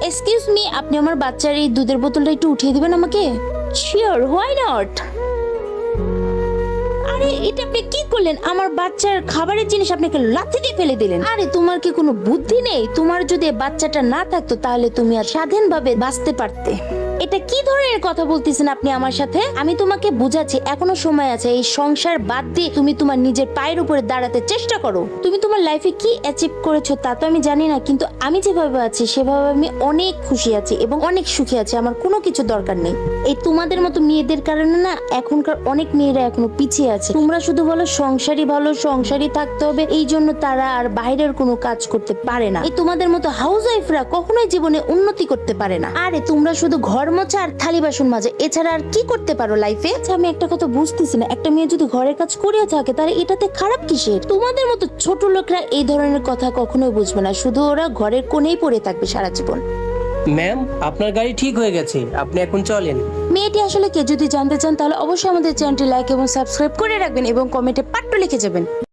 Excuse me, আপনি আমার বাচ্চার এই দুধের বোতলটা একটু উঠিয়ে দিবেন আমাকে? Sure, why not. আরে এটা আপনি কি করলেন? আমার বাচ্চার খাবারের জিনিস আপনাকে লাথি দিয়ে ফেলে দিলেন। আরে তোমার কি কোনো বুদ্ধি নেই? তোমার যদি বাচ্চাটা না থাকতো তাহলে তুমি আর স্বাধীনভাবে বাঁচতে পারতে। এটা কি ধরনের কথা বলতেছেন আপনি আমার সাথে? আমি তোমাকে বুঝাচ্ছি, এখনো সময় আছে। এই সংসার বাদ দিয়ে তুমি তোমার নিজের পায়ের উপরে দাঁড়াতে চেষ্টা করো। তুমি তোমার লাইফে কি অ্যাচিভ করেছো তা তো আমি জানি না, কিন্তু আমি যেভাবে আছি সেভাবে আমি অনেক খুশি আছি এবং অনেক সুখী আছি। আমার কোনো কিছু দরকার নেই। এই তোমাদের মতো মেয়েদের কারণে না এখনকার অনেক মেয়েরা এখনো পিছিয়ে আছে। তোমরা শুধু বলো সংসারই ভালো, সংসারই থাকতে হবে, এই জন্য তারা আর বাইরের কোনো কাজ করতে পারে না। এই তোমাদের মতো হাউস ওয়াইফরা কখনোই জীবনে উন্নতি করতে পারে না। আরে তোমরা শুধু ঘর মোছা আর থালি বাসন মাজে, এছাড়া আর কি করতে পারো লাইফে? আমি একটা কথা বুঝতেছি না, একটা মেয়ে যদি ঘরের কাজ করিয়া থাকে তাহলে এটাতে খারাপ কিসের? তোমাদের মতো ছোট লোকরা এই ধরনের কথা কখনোই বুঝবে না, শুধু ওরা ঘরের কোণেই পড়ে থাকবে সারা জীবন। ম্যাম, আপনার গাড়ি ঠিক হয়ে গেছে, আপনি এখন চলেন। মেয়েটি আসলে কে যদি জানতে চান তাহলে অবশ্যই আমাদের চ্যানেলটি লাইক এবং সাবস্ক্রাইব করে রাখবেন এবং কমেন্টে পাট্টু লিখে যাবেন।